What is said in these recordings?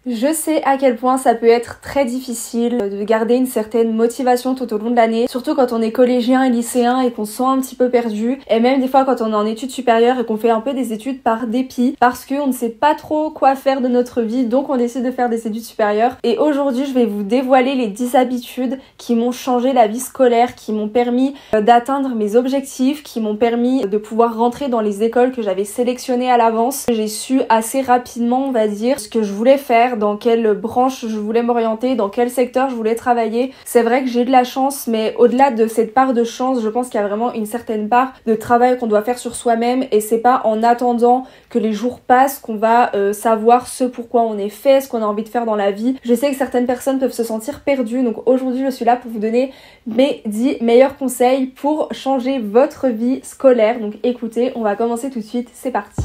Je sais à quel point ça peut être très difficile de garder une certaine motivation tout au long de l'année, surtout quand on est collégien et lycéen et qu'on se sent un petit peu perdu, et même des fois quand on est en études supérieures et qu'on fait un peu des études par dépit, parce qu'on ne sait pas trop quoi faire de notre vie, donc on décide de faire des études supérieures. Et aujourd'hui je vais vous dévoiler les 10 habitudes qui m'ont changé la vie scolaire, qui m'ont permis d'atteindre mes objectifs, qui m'ont permis de pouvoir rentrer dans les écoles que j'avais sélectionnées à l'avance. J'ai su assez rapidement, on va dire, ce que je voulais faire, dans quelle branche je voulais m'orienter, dans quel secteur je voulais travailler. C'est vrai que j'ai de la chance, mais au-delà de cette part de chance, je pense qu'il y a vraiment une certaine part de travail qu'on doit faire sur soi-même, et c'est pas en attendant que les jours passent qu'on va savoir ce pourquoi on est fait, ce qu'on a envie de faire dans la vie. Je sais que certaines personnes peuvent se sentir perdues, donc aujourd'hui je suis là pour vous donner mes 10 meilleurs conseils pour changer votre vie scolaire. Donc écoutez, on va commencer tout de suite, c'est parti.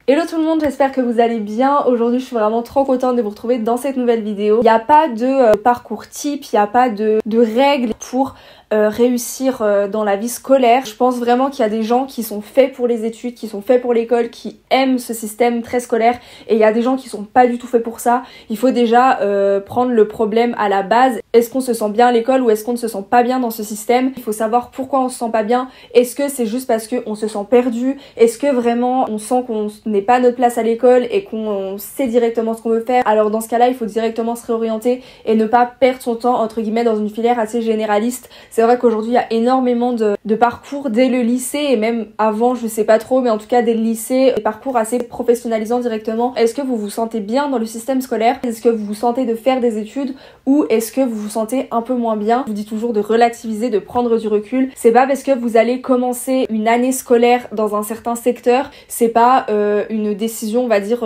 Hello tout le monde, j'espère que vous allez bien. Aujourd'hui je suis vraiment trop contente de vous retrouver dans cette nouvelle vidéo. Il n'y a pas de parcours type, il n'y a pas de règles pour réussir dans la vie scolaire. Je pense vraiment qu'il y a des gens qui sont faits pour les études, qui sont faits pour l'école, qui aiment ce système très scolaire, et il y a des gens qui sont pas du tout faits pour ça. Il faut déjà prendre le problème à la base. Est-ce qu'on se sent bien à l'école ou est-ce qu'on ne se sent pas bien dans ce système? Il faut savoir pourquoi on se sent pas bien. Est-ce que c'est juste parce qu'on se sent perdu? Est-ce que vraiment on sent qu'on n'est pas à notre place à l'école et qu'on sait directement ce qu'on veut faire? Alors dans ce cas-là, il faut directement se réorienter et ne pas perdre son temps entre guillemets dans une filière assez généraliste. C'est vrai qu'aujourd'hui il y a énormément de parcours dès le lycée, et même avant, je sais pas trop, mais en tout cas dès le lycée, des parcours assez professionnalisants directement. Est-ce que vous vous sentez bien dans le système scolaire? Est-ce que vous vous sentez de faire des études, ou est-ce que vous vous sentez un peu moins bien? Je vous dis toujours de relativiser, de prendre du recul. C'est pas parce que vous allez commencer une année scolaire dans un certain secteur, c'est pas une décision on va dire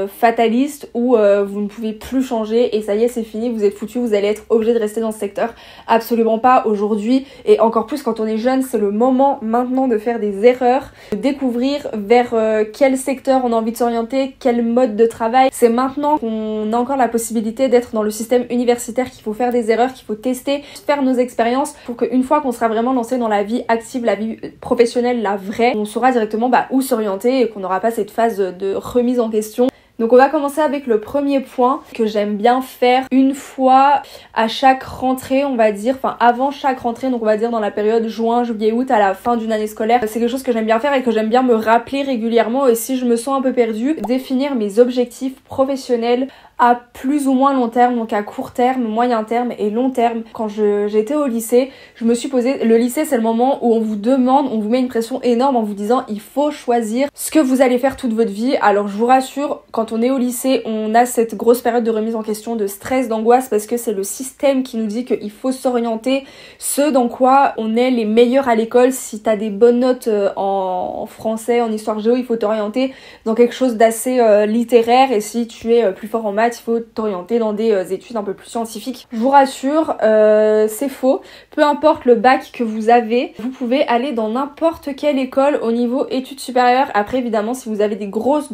fataliste où vous ne pouvez plus changer et ça y est c'est fini, vous êtes foutu, vous allez être obligé de rester dans ce secteur. Absolument pas. Aujourd'hui, et encore plus quand on est jeune, c'est le moment maintenant de faire des erreurs, de découvrir vers quel secteur on a envie de s'orienter, quel mode de travail. C'est maintenant qu'on a encore la possibilité d'être dans le système universitaire qu'il faut faire des erreurs, qu'il faut tester, faire nos expériences pour qu'une fois qu'on sera vraiment lancé dans la vie active, la vie professionnelle, la vraie, on saura directement où s'orienter et qu'on n'aura pas cette phase de remise en question. Donc on va commencer avec le premier point que j'aime bien faire une fois à chaque rentrée, on va dire, enfin avant chaque rentrée, donc on va dire dans la période juin, juillet, août, à la fin d'une année scolaire. C'est quelque chose que j'aime bien faire et que j'aime bien me rappeler régulièrement, et si je me sens un peu perdue, définir mes objectifs professionnels à plus ou moins long terme, donc à court terme, moyen terme et long terme. Quand j'étais au lycée, je me suis posé, le lycée c'est le moment où on vous demande, on vous met une pression énorme en vous disant il faut choisir ce que vous allez faire toute votre vie. Alors je vous rassure, quand on est au lycée, on a cette grosse période de remise en question, de stress, d'angoisse, parce que c'est le système qui nous dit qu'il faut s'orienter ce dans quoi on est les meilleurs à l'école. Si t'as des bonnes notes en français, en histoire géo, il faut t'orienter dans quelque chose d'assez littéraire, et si tu es plus fort en maths, il faut t'orienter dans des études un peu plus scientifiques. Je vous rassure, c'est faux. Peu importe le bac que vous avez, vous pouvez aller dans n'importe quelle école au niveau études supérieures. Après évidemment, si vous avez des grosses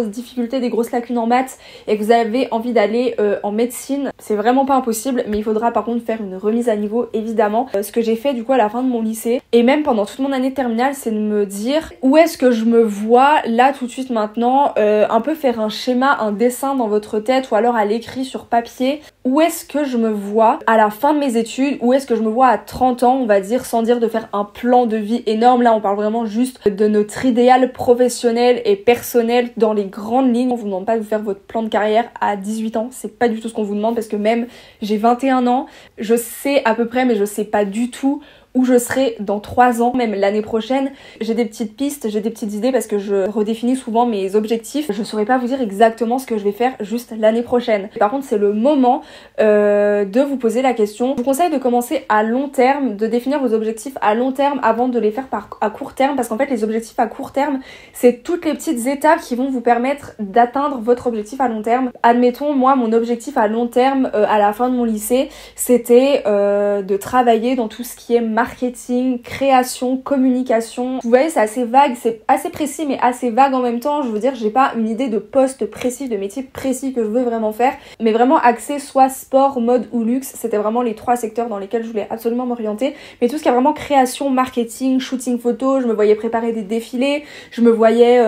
difficultés, des grosses lacunes en maths et que vous avez envie d'aller en médecine, c'est vraiment pas impossible, mais il faudra par contre faire une remise à niveau évidemment. Ce que j'ai fait du coup à la fin de mon lycée et même pendant toute mon année terminale, c'est de me dire où est-ce que je me vois là tout de suite maintenant, un peu faire un schéma, un dessin dans votre tête ou alors à l'écrit sur papier. Où est-ce que je me vois à la fin de mes études? Où est-ce que je me vois à 30 ans, on va dire, sans dire de faire un plan de vie énorme. Là, on parle vraiment juste de notre idéal professionnel et personnel dans les grandes lignes. On vous demande pas de faire votre plan de carrière à 18 ans. C'est pas du tout ce qu'on vous demande, parce que même j'ai 21 ans, je sais à peu près, mais je sais pas du tout où je serai dans 3 ans, même l'année prochaine. J'ai des petites pistes, j'ai des petites idées parce que je redéfinis souvent mes objectifs. Je saurais pas vous dire exactement ce que je vais faire juste l'année prochaine. Par contre, c'est le moment de vous poser la question. Je vous conseille de commencer à long terme, de définir vos objectifs à long terme avant de les faire à court terme, parce qu'en fait les objectifs à court terme, c'est toutes les petites étapes qui vont vous permettre d'atteindre votre objectif à long terme. Admettons, moi mon objectif à long terme à la fin de mon lycée, c'était de travailler dans tout ce qui est marketing marketing, création, communication. Vous voyez, c'est assez vague, c'est assez précis mais assez vague en même temps. Je veux dire, j'ai pas une idée de poste précis, de métier précis que je veux vraiment faire, mais vraiment axé soit sport, mode ou luxe. C'était vraiment les 3 secteurs dans lesquels je voulais absolument m'orienter. Mais tout ce qui est vraiment création, marketing, shooting photo, je me voyais préparer des défilés, je me voyais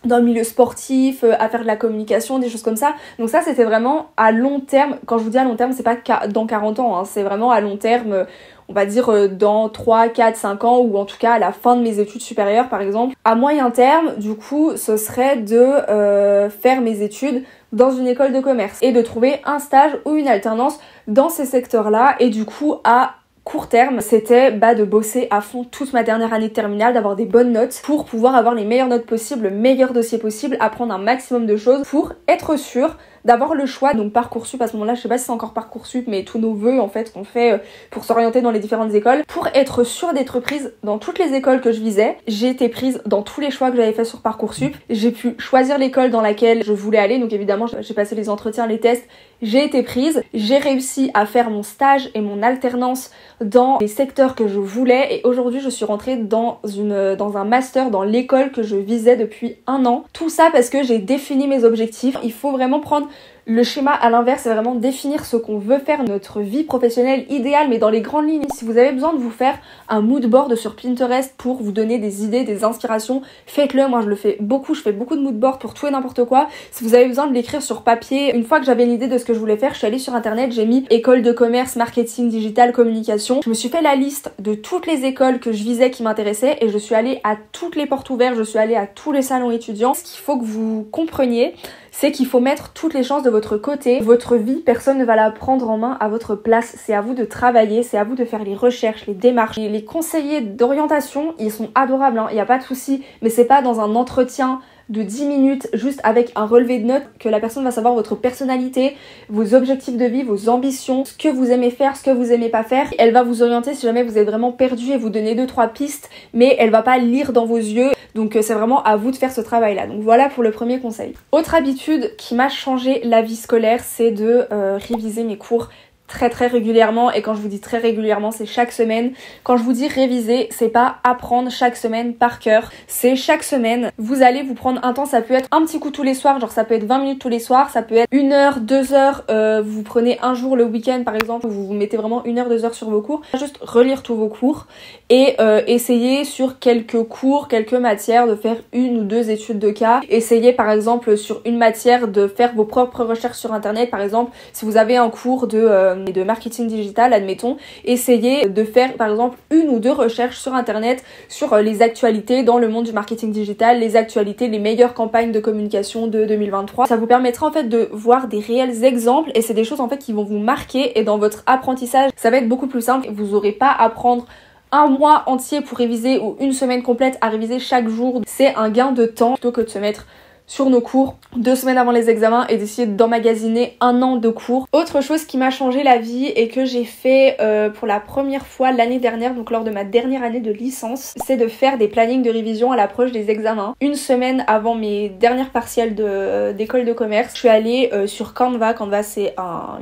dans le milieu sportif, à faire de la communication, des choses comme ça. Donc ça, c'était vraiment à long terme. Quand je vous dis à long terme, c'est pas dans 40 ans, hein, c'est vraiment à long terme, on va dire dans 3, 4, 5 ans, ou en tout cas à la fin de mes études supérieures par exemple. À moyen terme, du coup, ce serait de faire mes études dans une école de commerce et de trouver un stage ou une alternance dans ces secteurs-là. Et du coup, à court terme, c'était de bosser à fond toute ma dernière année de terminale, d'avoir des bonnes notes pour pouvoir avoir les meilleures notes possibles, le meilleur dossier possible, apprendre un maximum de choses pour être sûr d'avoir le choix. Donc Parcoursup, à ce moment-là, je sais pas si c'est encore Parcoursup, mais tous nos vœux en fait qu'on fait pour s'orienter dans les différentes écoles, pour être sûre d'être prise dans toutes les écoles que je visais. J'ai été prise dans tous les choix que j'avais fait sur Parcoursup. J'ai pu choisir l'école dans laquelle je voulais aller, donc évidemment j'ai passé les entretiens, les tests, j'ai été prise. J'ai réussi à faire mon stage et mon alternance dans les secteurs que je voulais, et aujourd'hui je suis rentrée dans un master dans l'école que je visais depuis 1 an. Tout ça parce que j'ai défini mes objectifs. Il faut vraiment prendre le schéma à l'inverse, c'est vraiment définir ce qu'on veut faire, notre vie professionnelle idéale, mais dans les grandes lignes. Si vous avez besoin de vous faire un mood board sur Pinterest pour vous donner des idées, des inspirations, faites-le. Moi je le fais beaucoup, je fais beaucoup de mood board pour tout et n'importe quoi. Si vous avez besoin de l'écrire sur papier, une fois que j'avais une idée de ce que je voulais faire, je suis allée sur internet, j'ai mis école de commerce, marketing digital, communication. Je me suis fait la liste de toutes les écoles que je visais qui m'intéressaient et je suis allée à toutes les portes ouvertes, je suis allée à tous les salons étudiants. Ce qu'il faut que vous compreniez, c'est qu'il faut mettre toutes les chances de votre côté. Votre vie, personne ne va la prendre en main à votre place. C'est à vous de travailler, c'est à vous de faire les recherches, les démarches. Et les conseillers d'orientation, ils sont adorables, hein, il n'y a pas de souci, mais c'est pas dans un entretien de 10 minutes juste avec un relevé de notes que la personne va savoir votre personnalité, vos objectifs de vie, vos ambitions, ce que vous aimez faire, ce que vous aimez pas faire. Elle va vous orienter si jamais vous êtes vraiment perdu et vous donner 2-3 pistes, mais elle va pas lire dans vos yeux. Donc c'est vraiment à vous de faire ce travail là. Donc voilà pour le premier conseil. Autre habitude qui m'a changé la vie scolaire, c'est de réviser mes cours très régulièrement. Et quand je vous dis très régulièrement, c'est chaque semaine. Quand je vous dis réviser, c'est pas apprendre chaque semaine par cœur, c'est chaque semaine vous allez vous prendre un temps. Ça peut être un petit coup tous les soirs, genre ça peut être 20 minutes tous les soirs, ça peut être 1 heure, 2 heures, vous prenez un jour le week-end par exemple, où vous vous mettez vraiment 1 heure, 2 heures sur vos cours, juste relire tous vos cours et essayer sur quelques cours, quelques matières de faire 1 ou 2 études de cas. Essayez par exemple sur une matière de faire vos propres recherches sur internet. Par exemple, si vous avez un cours de marketing digital, admettons, essayez de faire par exemple 1 ou 2 recherches sur internet sur les actualités dans le monde du marketing digital, les actualités, les meilleures campagnes de communication de 2023. Ça vous permettra en fait de voir des réels exemples et c'est des choses en fait qui vont vous marquer, et dans votre apprentissage ça va être beaucoup plus simple. Vous n'aurez pas à prendre 1 mois entier pour réviser ou 1 semaine complète à réviser chaque jour. C'est un gain de temps plutôt que de se mettre sur nos cours 2 semaines avant les examens et d'essayer d'emmagasiner 1 an de cours. Autre chose qui m'a changé la vie et que j'ai fait pour la première fois l'année dernière, donc lors de ma dernière année de licence, c'est de faire des plannings de révision à l'approche des examens. 1 semaine avant mes dernières partielles d'école de commerce, je suis allée sur Canva. Canva, c'est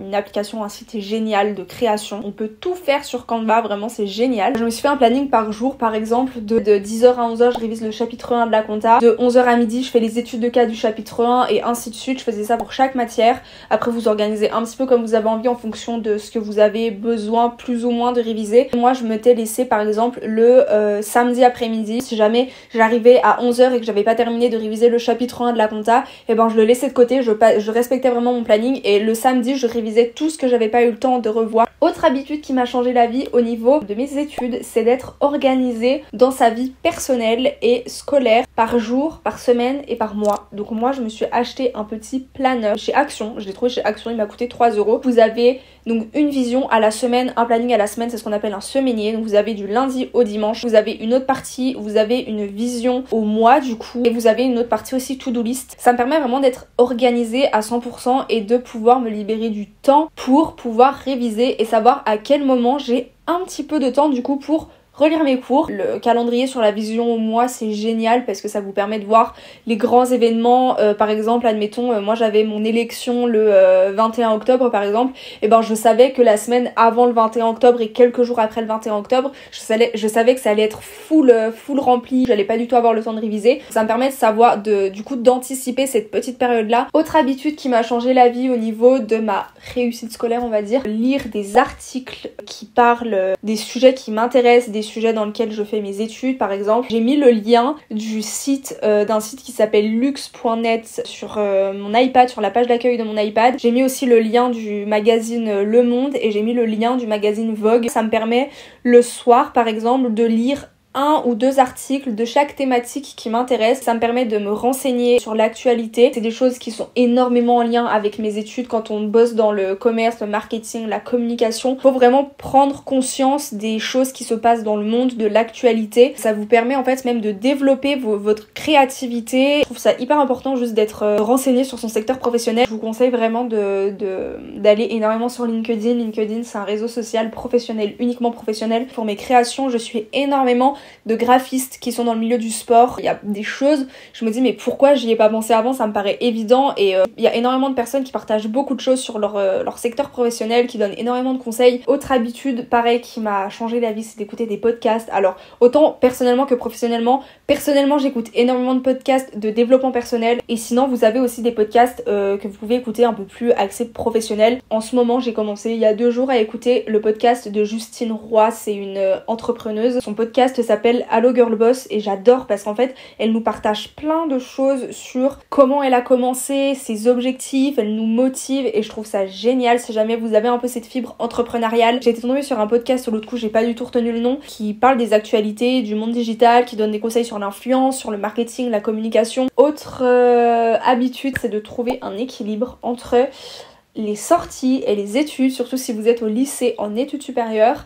une application, un site génial de création. On peut tout faire sur Canva, vraiment c'est génial. Je me suis fait un planning par jour, par exemple de 10h à 11h je révise le chapitre 1 de la compta, de 11h à midi je fais les études de cas du chapitre 1 et ainsi de suite. Je faisais ça pour chaque matière. Après vous organisez un petit peu comme vous avez envie en fonction de ce que vous avez besoin plus ou moins de réviser. Moi je m'étais laissé par exemple le samedi après-midi, si jamais j'arrivais à 11h et que j'avais pas terminé de réviser le chapitre 1 de la compta, et ben je le laissais de côté, je respectais vraiment mon planning et le samedi je révisais tout ce que j'avais pas eu le temps de revoir. Autre habitude qui m'a changé la vie au niveau de mes études, c'est d'être organisée dans sa vie personnelle et scolaire par jour, par semaine et par mois. Donc moi je me suis acheté un petit planeur chez Action, je l'ai trouvé chez Action, il m'a coûté 3 €. Vous avez donc une vision à la semaine, un planning à la semaine, c'est ce qu'on appelle un semainier. Donc vous avez du lundi au dimanche, vous avez une autre partie, vous avez une vision au mois du coup, et vous avez une autre partie aussi to-do list. Ça me permet vraiment d'être organisée à 100% et de pouvoir me libérer du temps pour pouvoir réviser et savoir à quel moment j'ai un petit peu de temps du coup pour relire mes cours. Le calendrier sur la vision au mois, c'est génial parce que ça vous permet de voir les grands événements. Par exemple, admettons, moi j'avais mon élection le 21 octobre par exemple, et ben je savais que la semaine avant le 21 octobre et quelques jours après le 21 octobre, je savais que ça allait être full rempli, j'allais pas du tout avoir le temps de réviser. Ça me permet de savoir, du coup d'anticiper cette petite période-là. Autre habitude qui m'a changé la vie au niveau de ma réussite scolaire, on va dire, lire des articles qui parlent des sujets qui m'intéressent, des sujets dans lesquels je fais mes études par exemple. J'ai mis le lien du site, d'un site qui s'appelle lux.net sur mon iPad, sur la page d'accueil de mon iPad. J'ai mis aussi le lien du magazine Le Monde et j'ai mis le lien du magazine Vogue. Ça me permet le soir par exemple de lire 1 ou 2 articles de chaque thématique qui m'intéresse. Ça me permet de me renseigner sur l'actualité. C'est des choses qui sont énormément en lien avec mes études quand on bosse dans le commerce, le marketing, la communication. Faut vraiment prendre conscience des choses qui se passent dans le monde, de l'actualité. Ça vous permet en fait même de développer votre créativité. Je trouve ça hyper important juste d'être renseigné sur son secteur professionnel. Je vous conseille vraiment d'aller énormément sur LinkedIn. LinkedIn, c'est un réseau social professionnel, uniquement professionnel. Pour mes créations, je suis énormément de graphistes qui sont dans le milieu du sport. Il y a des choses, je me dis mais pourquoi j'y ai pas pensé avant, ça me paraît évident. Et il y a énormément de personnes qui partagent beaucoup de choses sur leur secteur professionnel, qui donnent énormément de conseils. Autre habitude pareil qui m'a changé la vie, c'est d'écouter des podcasts. Alors autant personnellement que professionnellement. Personnellement, j'écoute énormément de podcasts de développement personnel, et sinon vous avez aussi des podcasts que vous pouvez écouter un peu plus axés professionnels. En ce moment, j'ai commencé il y a 2 jours à écouter le podcast de Justine Roy, c'est une entrepreneuse. Son podcast s'appelle Allo Girl Boss et j'adore parce qu'en fait elle nous partage plein de choses sur comment elle a commencé, ses objectifs, elle nous motive et je trouve ça génial. Si jamais vous avez un peu cette fibre entrepreneuriale, j'ai été tombée sur un podcast sur l'autre coup, j'ai pas du tout retenu le nom, qui parle des actualités du monde digital, qui donne des conseils sur l'influence, sur le marketing, la communication. Autre habitude, c'est de trouver un équilibre entre les sorties et les études, surtout si vous êtes au lycée en études supérieures.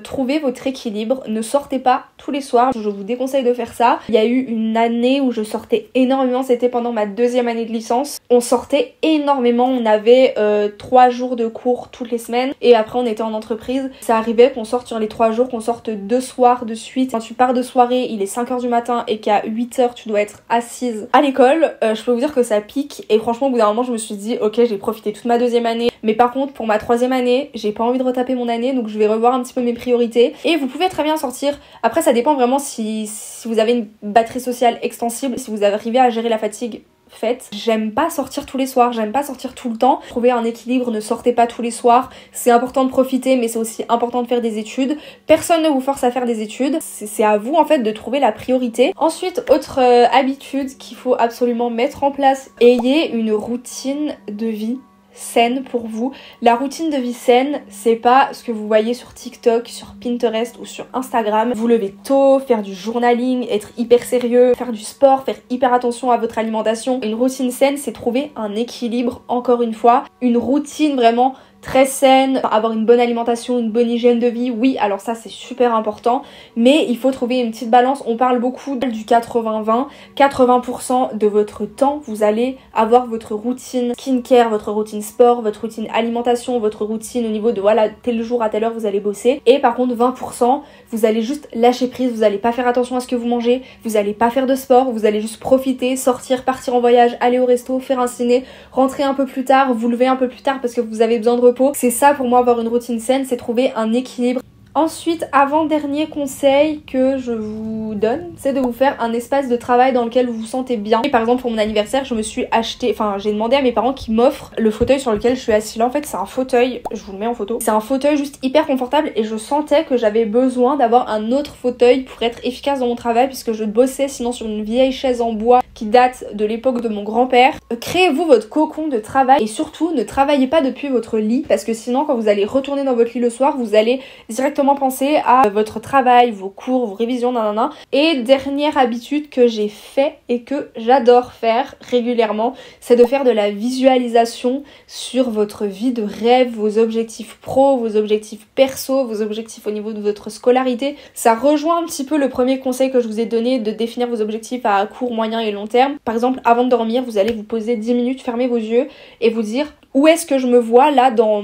Trouvez votre équilibre, ne sortez pas tous les soirs, je vous déconseille de faire ça. Il y a eu une année où je sortais énormément, c'était pendant ma 2e année de licence. On sortait énormément, on avait 3 jours de cours toutes les semaines et après on était en entreprise. Ça arrivait qu'on sorte sur les 3 jours, qu'on sorte 2 soirs de suite. Quand tu pars de soirée, il est 5h du matin et qu'à 8h tu dois être assise à l'école, je peux vous dire que ça pique et franchement au bout d'un moment je me suis dit ok, j'ai profité toute ma 2e année, mais par contre pour ma 3e année j'ai pas envie de retaper mon année, donc je vais revoir un petit peu mes priorités. Et vous pouvez très bien sortir, après ça dépend vraiment si vous avez une batterie sociale extensible, si vous arrivez à gérer la fatigue, faites. J'aime pas sortir tous les soirs, j'aime pas sortir tout le temps. Trouvez un équilibre, ne sortez pas tous les soirs. C'est important de profiter, mais c'est aussi important de faire des études. Personne ne vous force à faire des études. C'est à vous en fait de trouver la priorité. Ensuite, autre habitude qu'il faut absolument mettre en place, ayez une routine de vie saine pour vous. La routine de vie saine, c'est pas ce que vous voyez sur TikTok, sur Pinterest ou sur Instagram. Vous levez tôt, faire du journaling, être hyper sérieux, faire du sport, faire hyper attention à votre alimentation. Une routine saine, c'est trouver un équilibre, encore une fois. Une routine vraiment très saine, avoir une bonne alimentation, une bonne hygiène de vie, oui, alors ça c'est super important, mais il faut trouver une petite balance. On parle beaucoup du 80-20, 80% de votre temps, vous allez avoir votre routine skincare, votre routine sport, votre routine alimentation, votre routine au niveau de voilà, tel jour à telle heure vous allez bosser, et par contre 20%, vous allez juste lâcher prise, vous allez pas faire attention à ce que vous mangez, vous allez pas faire de sport, vous allez juste profiter, sortir, partir en voyage, aller au resto, faire un ciné, rentrer un peu plus tard, vous lever un peu plus tard parce que vous avez besoin de repos. C'est ça pour moi avoir une routine saine, c'est trouver un équilibre. Ensuite, avant-dernier conseil que je vous donne, c'est de vous faire un espace de travail dans lequel vous vous sentez bien. Et par exemple pour mon anniversaire, je me suis acheté, j'ai demandé à mes parents qu'ils m'offrent le fauteuil sur lequel je suis assise là. En fait c'est un fauteuil, je vous le mets en photo, c'est un fauteuil juste hyper confortable et je sentais que j'avais besoin d'avoir un autre fauteuil pour être efficace dans mon travail puisque je bossais sinon sur une vieille chaise en bois qui date de l'époque de mon grand-père. Créez-vous votre cocon de travail et surtout ne travaillez pas depuis votre lit parce que sinon quand vous allez retourner dans votre lit le soir, vous allez directement penser à votre travail, vos cours, vos révisions, nanana. Et dernière habitude que j'ai fait et que j'adore faire régulièrement, c'est de faire de la visualisation sur votre vie de rêve, vos objectifs pro, vos objectifs perso, vos objectifs au niveau de votre scolarité. Ça rejoint un petit peu le premier conseil que je vous ai donné de définir vos objectifs à court, moyen et long terme. Par exemple, avant de dormir, vous allez vous poser 10 minutes, fermer vos yeux et vous dire où est-ce que je me vois là dans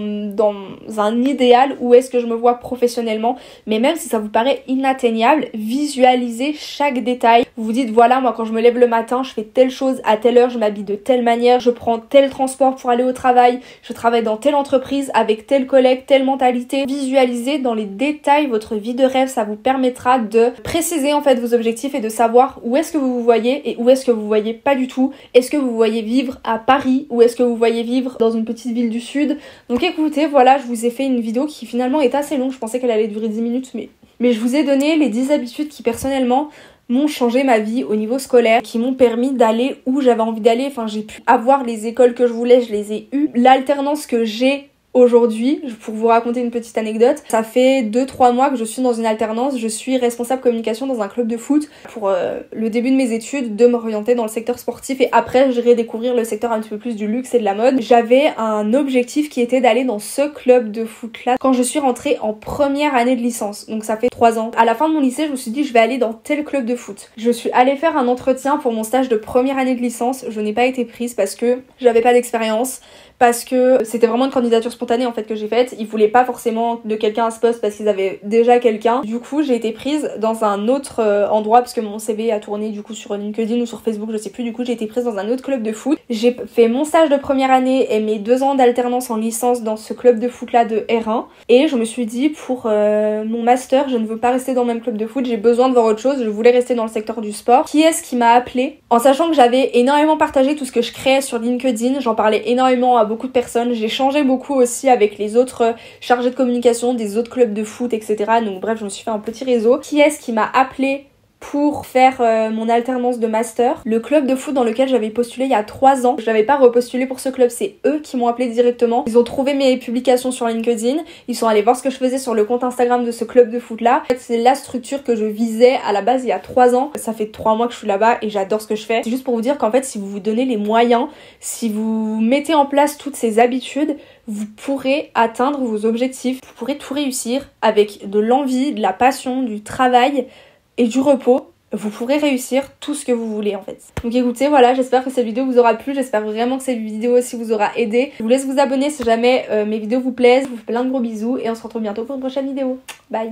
un idéal, où est-ce que je me vois professionnellement. Mais même si ça vous paraît inatteignable, visualisez chaque détail. Vous vous dites voilà, moi quand je me lève le matin, je fais telle chose à telle heure, je m'habille de telle manière, je prends tel transport pour aller au travail, je travaille dans telle entreprise avec tel collègue, telle mentalité. Visualisez dans les détails votre vie de rêve, ça vous permettra de préciser en fait vos objectifs et de savoir où est-ce que vous vous voyez et où est-ce que vous voyez pas du tout. Est-ce que vous voyez vivre à Paris ou est-ce que vous voyez vivre dans une petite ville du sud? Donc écoutez, voilà, je vous ai fait une vidéo qui finalement est assez longue, je pensais qu'elle allait durer 10 minutes mais je vous ai donné les 10 habitudes qui personnellement m'ont changé ma vie au niveau scolaire, qui m'ont permis d'aller où j'avais envie d'aller. Enfin, j'ai pu avoir les écoles que je voulais, je les ai eues. L'alternance que j'ai aujourd'hui, pour vous raconter une petite anecdote, ça fait 2-3 mois que je suis dans une alternance, je suis responsable communication dans un club de foot pour le début de mes études, de m'orienter dans le secteur sportif et après j'irai découvrir le secteur un petit peu plus du luxe et de la mode. J'avais un objectif qui était d'aller dans ce club de foot là quand je suis rentrée en première année de licence, donc ça fait 3 ans. À la fin de mon lycée, je me suis dit je vais aller dans tel club de foot. Je suis allée faire un entretien pour mon stage de première année de licence, je n'ai pas été prise parce que j'avais pas d'expérience, parce que c'était vraiment une candidature spontanée en fait que j'ai faite. Ils voulaient pas forcément de quelqu'un à ce poste parce qu'ils avaient déjà quelqu'un. Du coup j'ai été prise dans un autre endroit parce que mon CV a tourné du coup sur LinkedIn ou sur Facebook, je sais plus. Du coup j'ai été prise dans un autre club de foot. J'ai fait mon stage de première année et mes 2 ans d'alternance en licence dans ce club de foot là de R1. Et je me suis dit pour mon master je ne veux pas rester dans le même club de foot, j'ai besoin de voir autre chose, je voulais rester dans le secteur du sport. Qui est-ce qui m'a appelée? En sachant que j'avais énormément partagé tout ce que je créais sur LinkedIn, j'en parlais énormément à beaucoup de personnes, j'ai changé beaucoup aussi avec les autres chargés de communication des autres clubs de foot, etc. Donc bref, je me suis fait un petit réseau. Qui est-ce qui m'a appelé pour faire mon alternance de master? Le club de foot dans lequel j'avais postulé il y a 3 ans. Je n'avais pas repostulé pour ce club, c'est eux qui m'ont appelé directement. Ils ont trouvé mes publications sur LinkedIn, ils sont allés voir ce que je faisais sur le compte Instagram de ce club de foot là. En fait, c'est la structure que je visais à la base il y a 3 ans. Ça fait 3 mois que je suis là-bas et j'adore ce que je fais. C'est juste pour vous dire qu'en fait, si vous vous donnez les moyens, si vous mettez en place toutes ces habitudes, vous pourrez atteindre vos objectifs, vous pourrez tout réussir avec de l'envie, de la passion, du travail et du repos. Vous pourrez réussir tout ce que vous voulez en fait. Donc écoutez, voilà, j'espère que cette vidéo vous aura plu, j'espère vraiment que cette vidéo aussi vous aura aidé. Je vous laisse vous abonner si jamais mes vidéos vous plaisent, je vous fais plein de gros bisous et on se retrouve bientôt pour une prochaine vidéo. Bye.